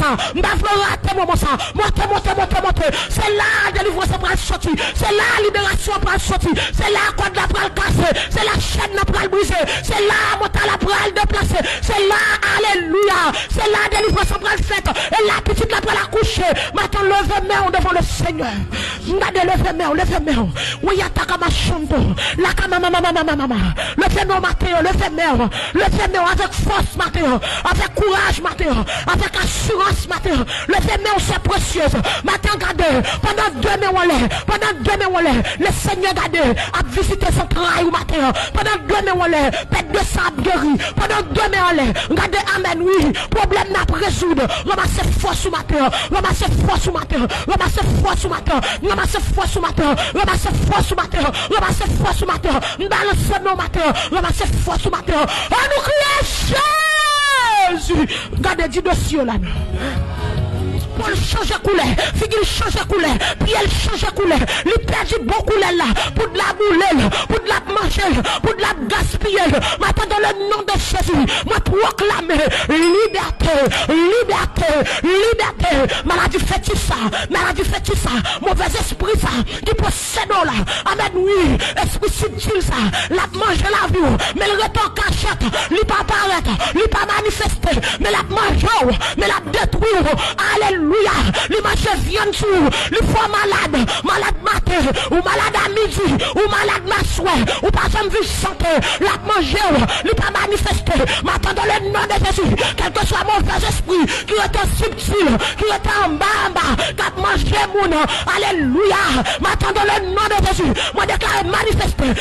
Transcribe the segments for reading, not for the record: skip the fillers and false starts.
ça. M'bavle rater moment ça. Monter. C'est là délivrance pral sortir. C'est là libération pral sortir. C'est là code la pral casser. C'est la chaîne la pral briser. C'est là monter la pral déplacer. C'est là alléluia. C'est là délivrance pral faite. Et la petite la pral accoucher. Maintenant levez main devant le Seigneur. Regardez levez main. Oui attaque ma chambre. La mama. Levez main matin. Levez main avec force matin. Avec courage matin. Avec assurance matin. Levez main c'est précieuse. Matin regardez. Pendant 2 mains on l'air. Le Seigneur regardez. A visité son travail matin. Pendant 2 mains on l'air. Pète de sable guéri. Pendant 2 mains on l'air. Regardez amen oui. Problème n'a pas résoudre. Ramassez force matin. Ramassez force matin. Balance nos matin. Ramassez force matin. On nous crie Jésus. Regardez dit dossier là. Paul change couleur, figure change couleur, puis elle change couleur, il perd beaucoup là, pour de la boule, pour de la manger, pour de la gaspiller. Maintenant dans le nom de Jésus, moi proclame liberté, maladie fétiche ça, mauvais esprit ça, qui possède là, amen oui, esprit subtil ça, la manger la vie, mais le retour cachette, il pas apparaître, il pas manifester, mais la manger, mais la détruire, alléluia. L'image vient tout, les fois malade matin, ou malade à midi, ou malade ma soir, ou pas jamais vu santé, la manger, les pas manifester. Maintenant dans le nom de Jésus, quel que soit mauvais esprit, qui est subtil, qui est en bas, qui a mangé mon, alléluia. Maintenant dans le nom de Jésus, moi déclare manifester,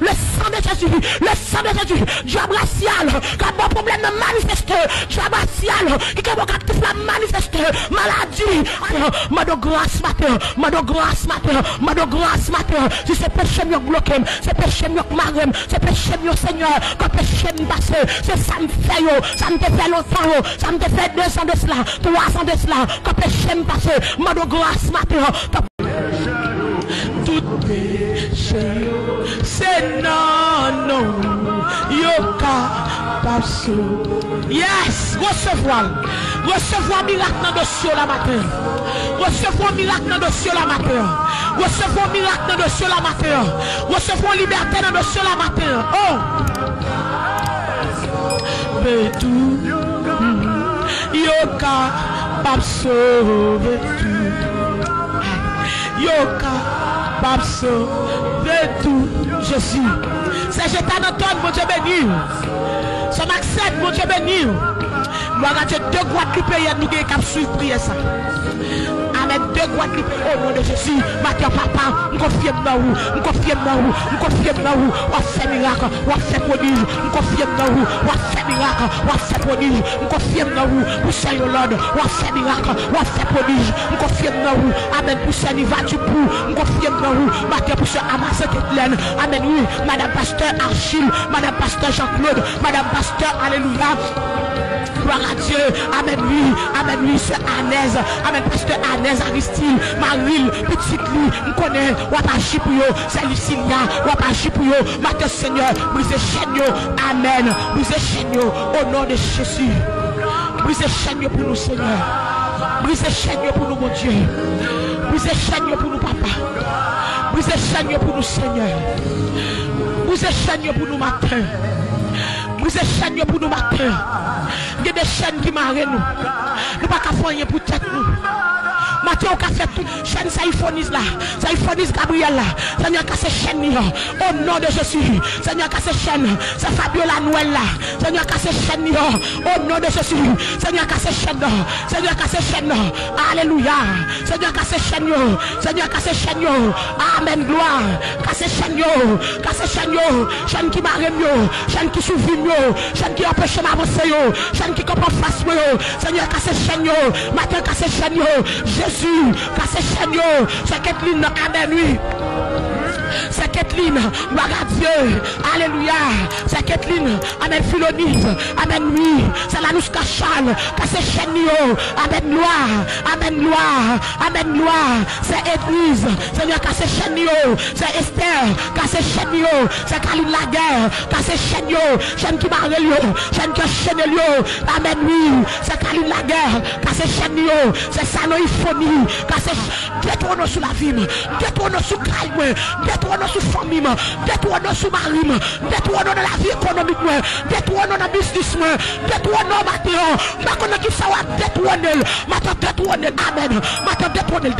le sang de Jésus, diable racial, qui a bon problème de manifester, diable racial, qui a bon actif la manifester, maladie, ma de grâce matin, si c'est péché mieux bloqué, c'est péché mieux marem, c'est péché mieux Seigneur, quand péché me passe, c'est ça me fait, ça me fait longtemps, ça me fait 2 ans de cela, 3 ans de cela, quand péché me passe, ma de grâce matin, tout péché, c'est non, yoka, passe, yes, recevoir miracle dans le dossier la matin. Recevons miracle dans le dossier la matin. Recevons miracle dans le dossier la matin. Recevons liberté dans le dossier la matin. Oh! Bétou. Yoka, pap sauve tout. Yoka, pap sauve tout. Jésus. C'est jeté dans ton mon Dieu béni. Son accès, mon Dieu béni. Gloire à Dieu, 2 Guadeloupéens, nous avons suivre prier ça. Amen, 2 Guadeloupéens, au nom de Jésus. Matin, papa, nous confions dans vous, on fait miracle, on fait prodige, on confie dans vous, on fait miracle, on fait prodige, on confie dans vous, pour Seigneur Lord, on fait miracle, on fait prodige, on confie dans vous, amen, pour Seigneur va du bout, on confie dans vous, matin pour Seigneur Amassé Kétlaine, amen, oui, Madame Pasteur Achille, Madame Pasteur Jean-Claude, Madame Pasteur, alléluia. Gloire à Dieu, amen oui, c'est Anaise, amen, pasteur Anaise, Aristide, Maril, petite lui, on connaît, on va agir pour eux, c'est Lucilia, on va agir pour eux, matin Seigneur, brisez chaîne, amen, brisez chaîne, au nom de Jésus, brisez chaîne pour nous Seigneur, brisez chaîne pour nous mon Dieu, brisez chaîne pour nous papa, brisez chaîne pour nous Seigneur, brisez chaîne pour nous matin. Vous êtes chaîne pour nous matin. Il y a des chaînes qui marrent nous. Nous pas qu'à faire pour tête nous. Matin on a fait tout. Chaîne ça iPhonise là. Ça iPhonise Gabriel là. Seigneur casse chaîne là. Au nom de Jésus. Seigneur casse chaîne. Ça Fabiola Noël là. Seigneur casse chaîne là. Au nom de Jésus. Seigneur casse chaîne là. Seigneur casse chaîne là. Alléluia. Seigneur casse chaîne là. Seigneur casse chaîne là. Amen gloire. Casse chaîne là. Casse chaîne là. Chaîne qui marre yo. Chaîne qui souffre yo. Chaîne qui empêche m'avancer yo. Chaîne qui comprend face yo. Seigneur casse chaîne yo. Matin casse chaîne yo. Jésus, casse chaîne yo. C'est Kathleen, amen, oui. c'est Kathleen, gloire à Dieu, alléluia, c'est Kathleen, amen, Philonise, amen, oui, c'est la Nouska Charles, c'est Chenio, amen, gloire, amen, gloire, amen, gloire, c'est Église, Seigneur, c'est Chenio, c'est Esther, c'est Chenio, c'est Kaline Laguerre, c'est Chenio, Chen qui Marelio, Chen qui Chenelio, amen, oui, c'est Kaline Laguerre, c'est Chenio, c'est Sanoïphonie, c'est détourne sous la vie, détourne sous Caïmoué, détourne sous famille, détourne sous mari, détourne dans la vie économique, détourne dans le business, détourne dans le matériel, maintenant qui ça va détourner, maintenant détourner, amen, maintenant détourner,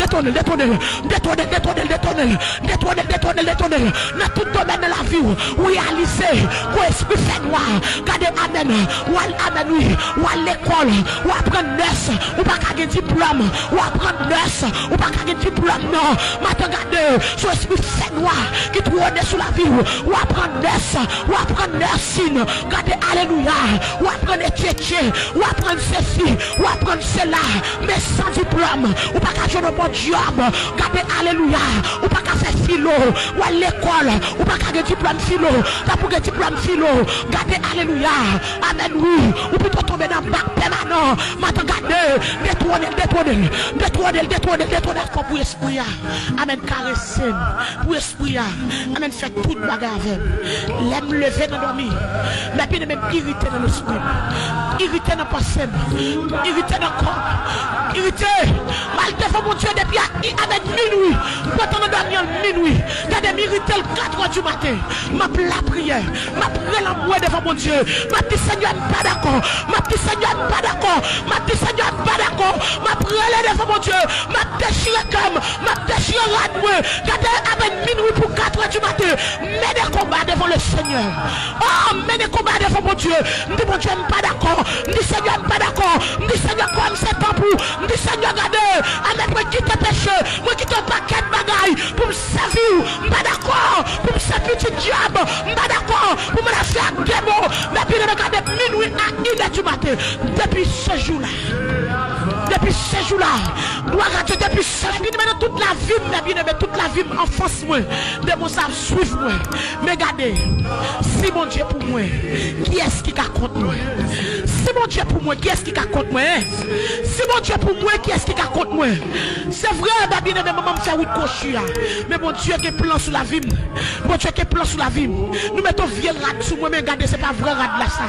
dans tout domaine de la vie, réaliser, pour esprit fait noir, gardez amen, ou amen, oui, ou à l'école, ou apprendre nurse, ou pas qu'à diplôme, ou apprendre nurse, ou pas qu'à diplôme, non, maintenant gardez, sur esprit fait noir, qui tourne sous la vie, ou apprendre nurse, ou apprendre nursing, gardez alléluia, ou apprendre tchétché, ou apprendre ceci, ou apprendre cela, mais sans diplôme, ou pas qu'à jouer un bon job, gardez alléluia, ou pas qu'à faire philo, ou à l'école, ou pas qu'à diplôme philo, t'as pour diplôme philo, gardez alléluia, amen oui, ou plutôt tomber dans le bac permanent, maintenant gardez, détournez, pour esprit, amen caresser, pour esprit, amen fait toute bagarre avec, l'aime lever dans dormir, mais puis même irriter dans l'esprit, irriter dans la pensée, irriter dans le corps, irriter, mal devant mon Dieu depuis avec minuit, pourtant on dormir minuit, gardez m'irriter le 4h du matin, m'a la prière, m'a prié l'amour devant mon Dieu, m'a dit Seigneur pas d'accord, m'a dit Seigneur pas d'accord, m'a dit Seigneur pas d'accord, m'a prié devant mon Dieu, m'a déchiré comme, m'a déchiré radoué, gardez avec minuit pour 4h du matin, mets des combats devant le Seigneur, oh mets des combats devant mon Dieu, me dit mon Dieu pas d'accord, me dit Seigneur pas d'accord, me dit Seigneur comme c'est temps pour, me dit Seigneur regardez, avec moi qui te péché, moi qui te paquet de bagaille, pour me servir, pas d'accord, pour me servir du diable, pas d'accord, pour me la faire démon, mais puis regardez minuit à 1h du matin, depuis ce jour-là. Depuis ce jour-là, gloire à Dieu, depuis ce jour-là, toute la vie, toute la vie, enfance, moi, de mon savent suivre moi. Mais regardez, si mon Dieu pour moi, qui est-ce qui compte moi? Si mon Dieu pour moi, qui est-ce qui compte moi? Si mon Dieu pour moi, qui est-ce qui compte moi? C'est vrai, bien aimé, maman me fait route cochue, mais mon Dieu qui est plan sur la vie, mon Dieu qui est plan sur la vie. Nous mettons vieux rat sur moi, mais regardez, c'est pas vrai rat là ça.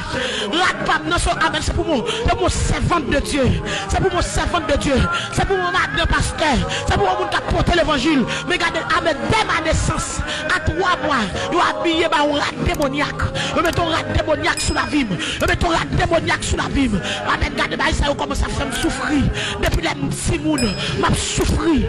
Rat pas, non, c'est pour moi, c'est mon servante de Dieu, c'est pour mon servante de Dieu, c'est pour mon madame pasteur, c'est pour mon qui a porté l'évangile. Mais regardez, avec dès ma naissance, à 3 mois, nous habillé par un rat démoniaque. Nous mettons rat démoniaque sous la vie. Nous mettons rat démoniaque sous la vie. Amen, regardez, ça commence à faire souffrir. Depuis les 6 mois, m'a souffrir.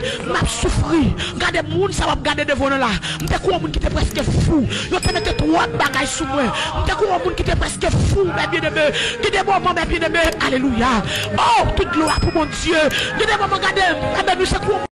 Regardez, moun, ça va me garder devant nous là. M'te quoi, moun qui était presque fou. Yo te mette 3 bagages sous moi. M'te quoi, moun qui était presque fou, mes bien-aimés. Qui des moments, mes bien-aimés. Alléluia. Oh, toute gloire pour mon Dieu. Qui des moments, regardez, amen, nous c'est quoi.